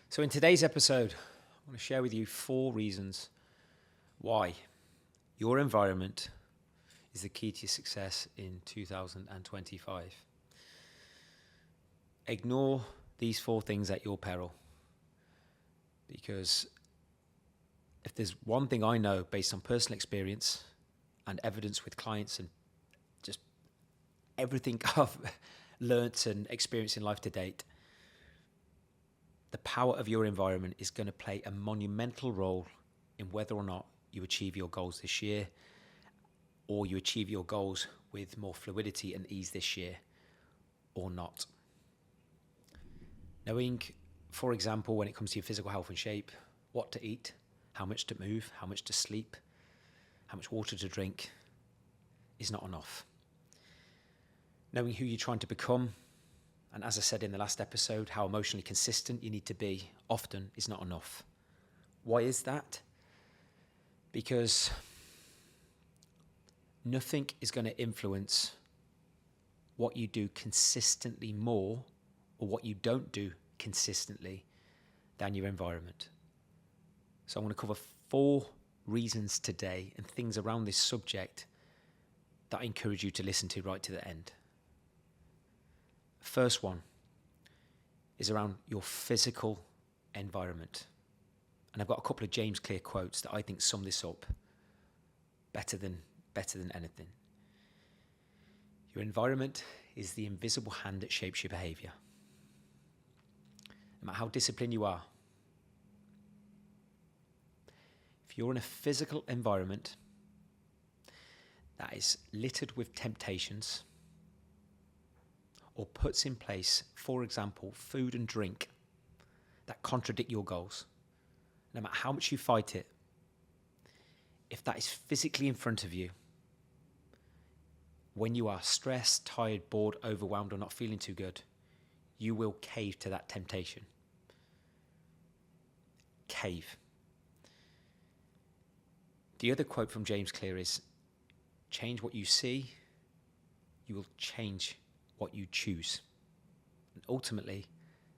So in today's episode, I want to share with you 4 reasons why your environment is the key to your success in 2025. Ignore these 4 things at your peril, because if there's one thing I know based on personal experience and evidence with clients and just everything I've learnt and experienced in life to date, the power of your environment is going to play a monumental role in whether or not you achieve your goals this year, or you achieve your goals with more fluidity and ease this year or not. Knowing, for example, when it comes to your physical health and shape, what to eat, how much to move, how much to sleep, how much water to drink is not enough. Knowing who you're trying to become, and as I said in the last episode, how emotionally consistent you need to be often is not enough. Why is that? Because nothing is going to influence what you do consistently more, or what you don't do consistently, than your environment. So I'm going to cover 4 reasons today and things around this subject that I encourage you to listen to right to the end. First one is around your physical environment. And I've got a couple of James Clear quotes that I think sum this up better than anything. Your environment is the invisible hand that shapes your behaviour. No matter how disciplined you are, if you're in a physical environment that is littered with temptations, or puts in place, for example, food and drink that contradict your goals, no matter how much you fight it, if that is physically in front of you, when you are stressed, tired, bored, overwhelmed, or not feeling too good, you will cave to that temptation. Cave. The other quote from James Clear is, change what you see, you will change what you choose. And ultimately,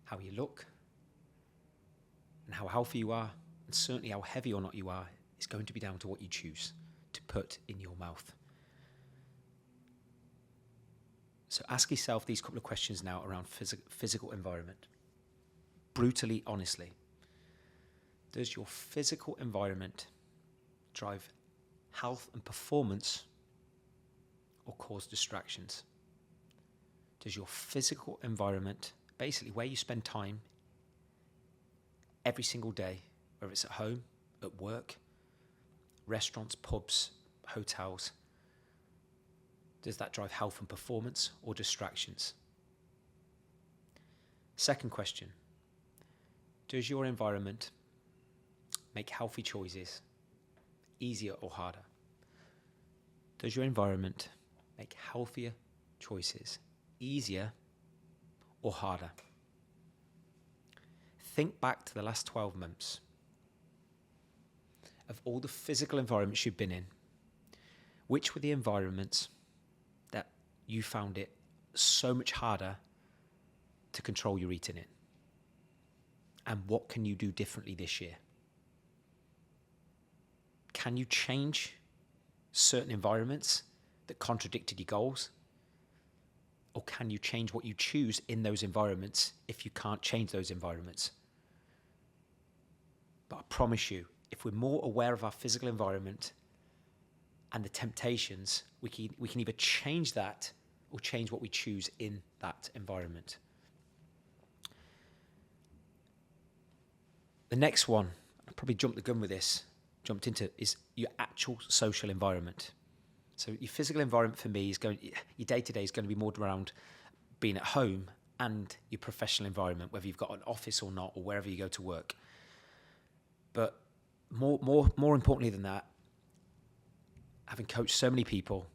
how you look and how healthy you are, and certainly how heavy or not you are, is going to be down to what you choose to put in your mouth. So ask yourself these couple of questions now around physical environment. Brutally, honestly. Does your physical environment drive health and performance, or cause distractions? Does your physical environment, basically where you spend time every single day, whether it's at home, at work, restaurants, pubs, hotels, does that drive health and performance or distractions? Second question, does your environment make healthy choices easier or harder? Does your environment make healthier choices easier or harder? Think back to the last 12 months of all the physical environments you've been in. Which were the environments that you found it so much harder to control your eating in? And what can you do differently this year? Can you change certain environments that contradicted your goals? Or can you change what you choose in those environments if you can't change those environments? But I promise you, if we're more aware of our physical environment and the temptations, we can either change that or change what we choose in that environment. The next one, I probably jumped the gun with this, is your actual social environment. So your physical environment for me your day-to-day is going to be more around being at home and your professional environment, whether you've got an office or not, or wherever you go to work. But more importantly than that, having coached so many people,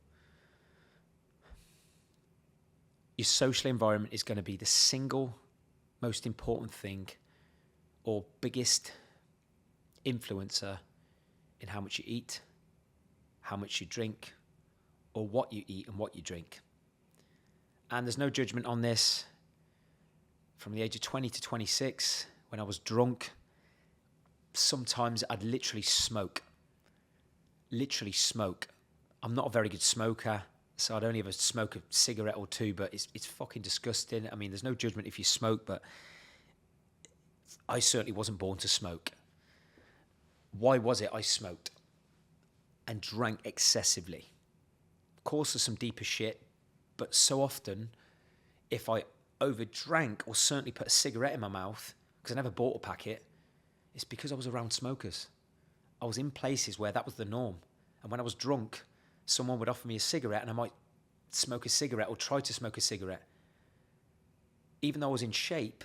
your social environment is going to be the single most important thing or biggest influencer in how much you eat, how much you drink, or what you eat and what you drink. And there's no judgment on this. From the age of 20 to 26, when I was drunk, sometimes I'd literally smoke. I'm not a very good smoker, so I'd only ever smoke a cigarette or two, but it's fucking disgusting. I mean, there's no judgment if you smoke, but I certainly wasn't born to smoke. Why was it I smoked and drank excessively? Of course, there's some deeper shit, but so often, if I overdrank or certainly put a cigarette in my mouth, because I never bought a packet, it's because I was around smokers. I was in places where that was the norm. And when I was drunk, someone would offer me a cigarette and I might smoke a cigarette or try to smoke a cigarette. Even though I was in shape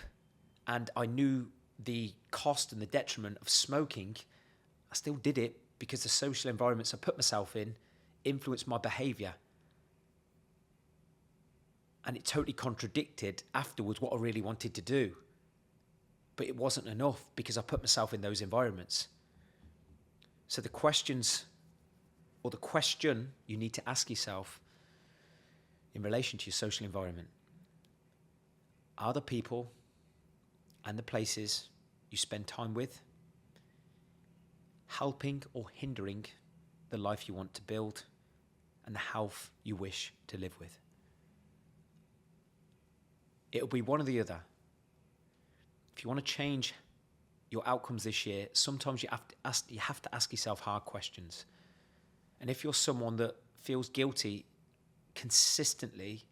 and I knew the cost and the detriment of smoking, I still did it because the social environments I put myself in influenced my behaviour. And it totally contradicted afterwards what I really wanted to do. But it wasn't enough because I put myself in those environments. So the question you need to ask yourself in relation to your social environment: are the people and the places you spend time with helping or hindering the life you want to build and the health you wish to live with? It'll be one or the other. If you want to change your outcomes this year, sometimes you have to ask yourself hard questions. And if you're someone that feels guilty consistently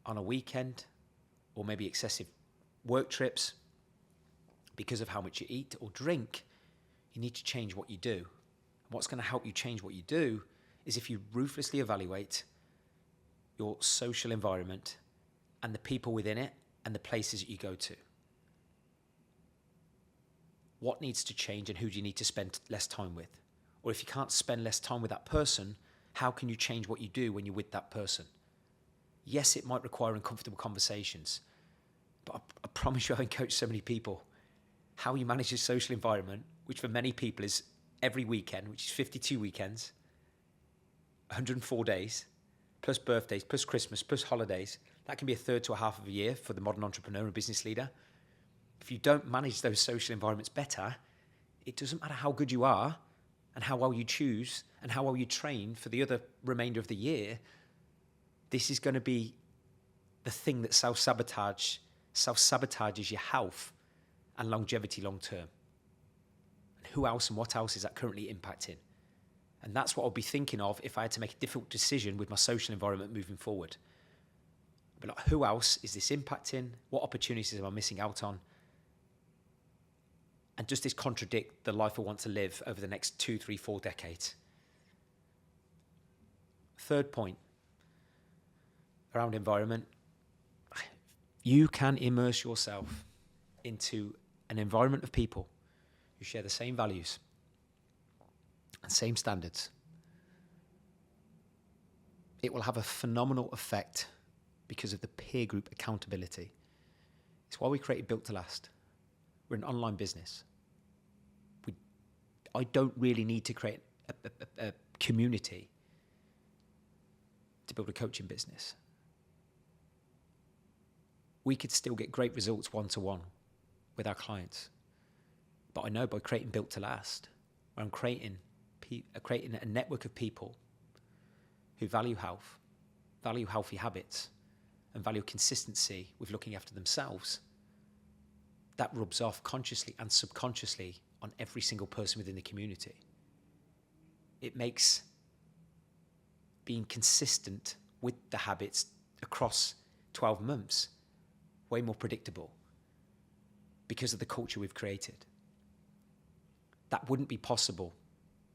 on a weekend or maybe excessive work trips because of how much you eat or drink, you need to change what you do. And what's going to help you change what you do is if you ruthlessly evaluate your social environment and the people within it and the places that you go to. What needs to change and who do you need to spend less time with? Or if you can't spend less time with that person, how can you change what you do when you're with that person? Yes, it might require uncomfortable conversations, but I promise you, having coached so many people, how you manage your social environment, which for many people is every weekend, which is 52 weekends, 104 days, plus birthdays, plus Christmas, plus holidays, that can be a third to a half of a year for the modern entrepreneur and business leader. If you don't manage those social environments better, it doesn't matter how good you are and how well you choose and how well you train for the other remainder of the year. This is going to be the thing that self-sabotages your health and longevity long term. And who else and what else is that currently impacting? And that's what I'll be thinking of if I had to make a difficult decision with my social environment moving forward. But like, who else is this impacting? What opportunities am I missing out on? And does this contradict the life I want to live over the next 2, 3, 4 decades? Third point around environment. You can immerse yourself into an environment of people who share the same values and same standards. It will have a phenomenal effect because of the peer group accountability. It's why we created Built to Last. We're an online business. I don't really need to create a community to build a coaching business. We could still get great results one-to-one with our clients. But I know by creating Built to Last, where I'm creating a network of people who value health, value healthy habits, and value consistency with looking after themselves, that rubs off consciously and subconsciously on every single person within the community. It makes being consistent with the habits across 12 months way more predictable because of the culture we've created. That wouldn't be possible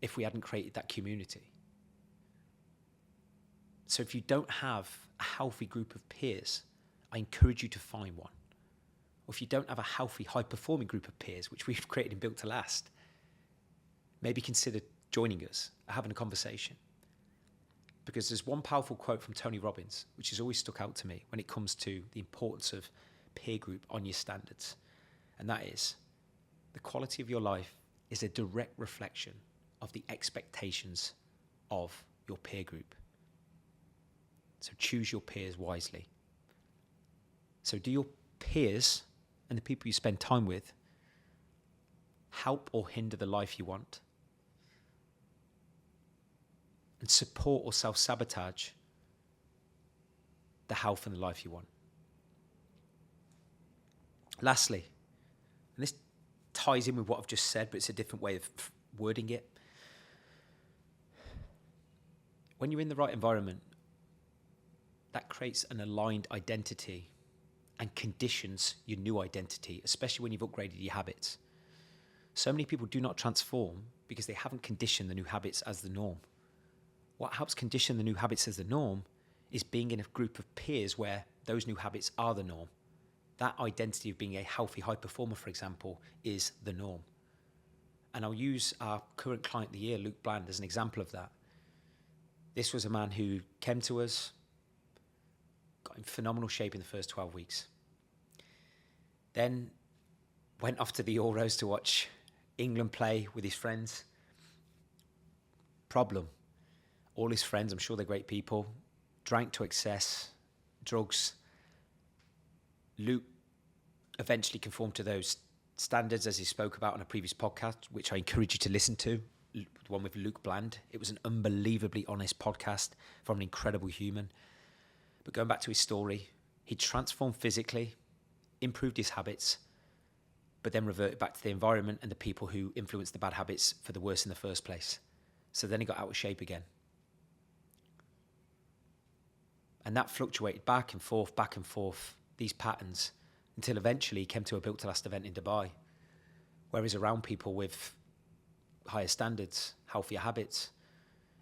if we hadn't created that community. So if you don't have a healthy group of peers, I encourage you to find one. Or if you don't have a healthy, high-performing group of peers, which we've created and Built to Last, maybe consider joining us, having a conversation. Because there's one powerful quote from Tony Robbins, which has always stuck out to me when it comes to the importance of peer group on your standards. And that is, the quality of your life is a direct reflection of the expectations of your peer group. So choose your peers wisely. So do your peers and the people you spend time with help or hinder the life you want, and support or self-sabotage the health and the life you want. Lastly, and this ties in with what I've just said, but it's a different way of wording it. When you're in the right environment, that creates an aligned identity and conditions your new identity, especially when you've upgraded your habits. So many people do not transform because they haven't conditioned the new habits as the norm. What helps condition the new habits as the norm is being in a group of peers where those new habits are the norm. That identity of being a healthy high performer, for example, is the norm. And I'll use our current client of the year, Luke Bland, as an example of that. This was a man who came to us, got in phenomenal shape in the first 12 weeks. Then went off to the Euros to watch England play with his friends. Problem. All his friends, I'm sure they're great people, drank to excess, drugs. Luke eventually conformed to those standards, as he spoke about on a previous podcast, which I encourage you to listen to, the one with Luke Bland. It was an unbelievably honest podcast from an incredible human. But going back to his story, he transformed physically, improved his habits, but then reverted back to the environment and the people who influenced the bad habits for the worse in the first place. So then he got out of shape again. And that fluctuated back and forth, these patterns, until eventually he came to a Built to Last event in Dubai, where he's around people with higher standards, healthier habits,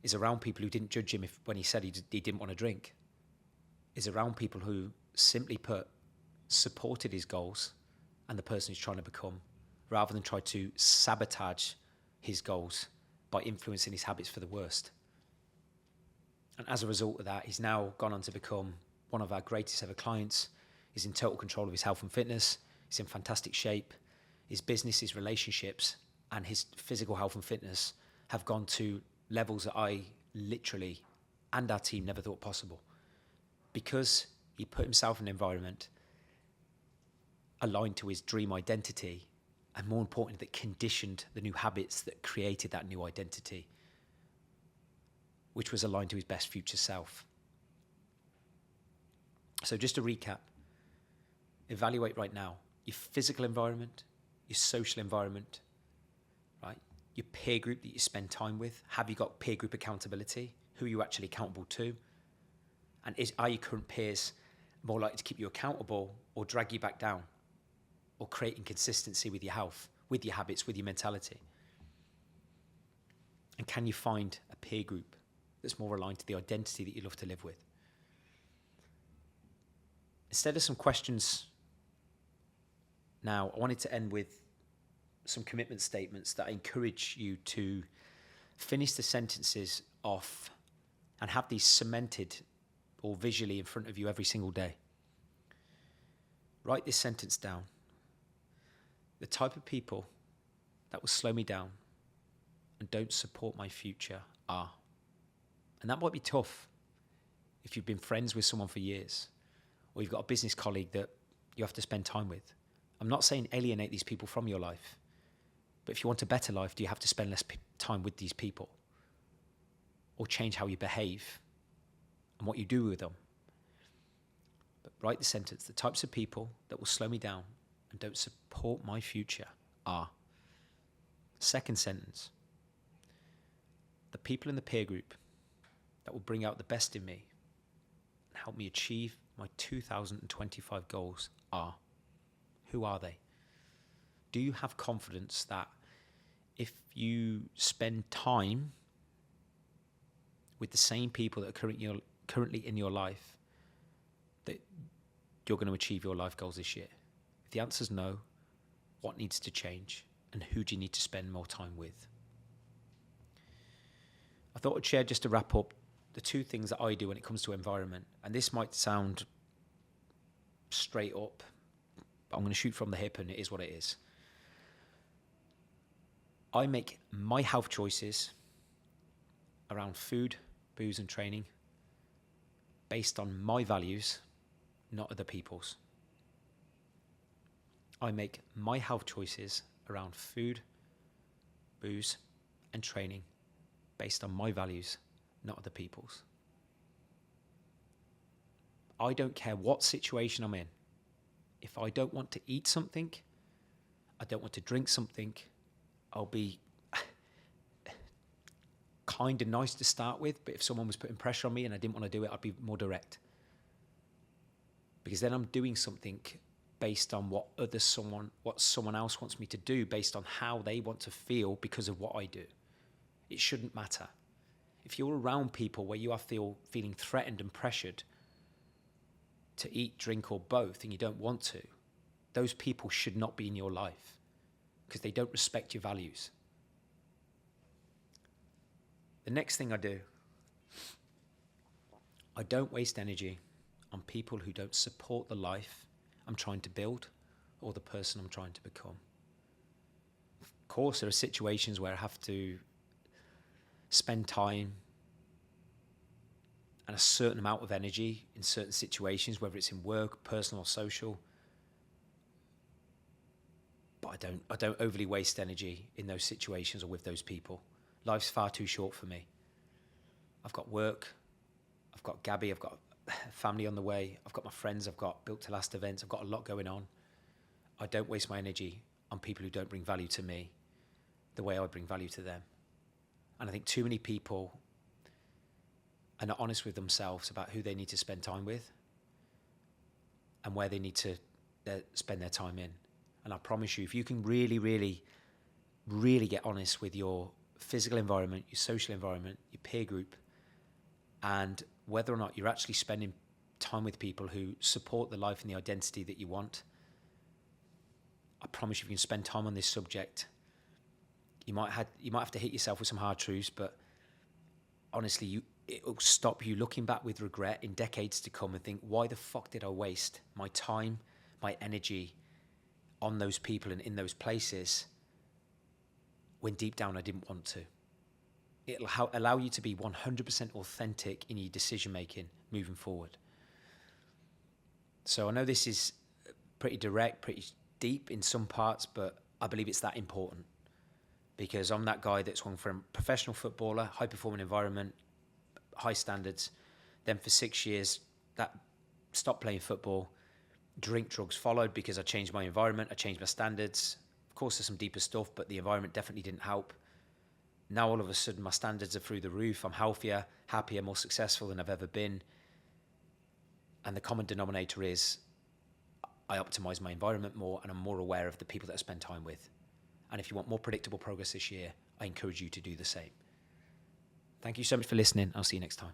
is around people who didn't judge him when he said he didn't want to drink, is around people who, simply put, supported his goals and the person he's trying to become, rather than try to sabotage his goals by influencing his habits for the worst. And as a result of that, he's now gone on to become one of our greatest ever clients. He's in total control of his health and fitness. He's in fantastic shape. His business, his relationships, and his physical health and fitness have gone to levels that I literally and our team never thought possible, because he put himself in an environment aligned to his dream identity, and more importantly, that conditioned the new habits that created that new identity, which was aligned to his best future self. So just to recap, evaluate right now your physical environment, your social environment, right? Your peer group that you spend time with. Have you got peer group accountability? Who are you actually accountable to? And are your current peers more likely to keep you accountable or drag you back down, or create inconsistency with your health, with your habits, with your mentality? And can you find a peer group that's more aligned to the identity that you love to live with? Instead of some questions now, I wanted to end with some commitment statements that I encourage you to finish the sentences off and have these cemented or visually in front of you every single day. Write this sentence down. The type of people that will slow me down and don't support my future are. And that might be tough if you've been friends with someone for years, or you've got a business colleague that you have to spend time with. I'm not saying alienate these people from your life, but if you want a better life, do you have to spend less time with these people, or change how you behave and what you do with them? But write the sentence. The types of people that will slow me down and don't support my future are. Second sentence. The people in the peer group that will bring out the best in me and help me achieve my 2025 goals are. Who are they? Do you have confidence that if you spend time with the same people that are currently in your life, that you're going to achieve your life goals this year? If the answer is no, what needs to change, and who do you need to spend more time with? I thought I'd share, just to wrap up, the two things that I do when it comes to environment. And this might sound straight up, but I'm going to shoot from the hip, and it is what it is. I make my health choices around food, booze, and training based on my values, not other people's. I make my health choices around food, booze, and training based on my values, not other people's. I don't care what situation I'm in. If I don't want to eat something, I don't want to drink something, I'll be kind and nice to start with, but if someone was putting pressure on me and I didn't want to do it, I'd be more direct. Because then I'm doing something based on what someone else wants me to do, based on how they want to feel because of what I do. It shouldn't matter. If you're around people where you are feeling threatened and pressured to eat, drink, or both, and you don't want to, those people should not be in your life because they don't respect your values. The next thing I do, I don't waste energy on people who don't support the life I'm trying to build or the person I'm trying to become. Of course, there are situations where I have to spend time and a certain amount of energy in certain situations, whether it's in work, personal or social. But I don't overly waste energy in those situations or with those people. Life's far too short for me. I've got work, I've got Gabby, I've got family on the way, I've got my friends, I've got built to last events, I've got a lot going on. I don't waste my energy on people who don't bring value to me the way I bring value to them. And I think too many people are not honest with themselves about who they need to spend time with and where they need to spend their time in. And I promise you, if you can really, really, really get honest with your physical environment, your social environment, your peer group, and whether or not you're actually spending time with people who support the life and the identity that you want, I promise you, if you can spend time on this subject, you might have to hit yourself with some hard truths, but honestly, it'll stop you looking back with regret in decades to come and think, why the fuck did I waste my time, my energy on those people and in those places when deep down I didn't want to. It'll allow you to be 100% authentic in your decision making moving forward. So I know this is pretty direct, pretty deep in some parts, but I believe it's that important because I'm that guy that's gone from professional footballer, high performing environment, high standards. Then for 6 years, that stopped playing football. Drink, drugs followed because I changed my environment, I changed my standards. Of course, there's some deeper stuff, but the environment definitely didn't help. Now, all of a sudden, my standards are through the roof. I'm healthier, happier, more successful than I've ever been. And the common denominator is I optimize my environment more and I'm more aware of the people that I spend time with. And if you want more predictable progress this year, I encourage you to do the same. Thank you so much for listening. I'll see you next time.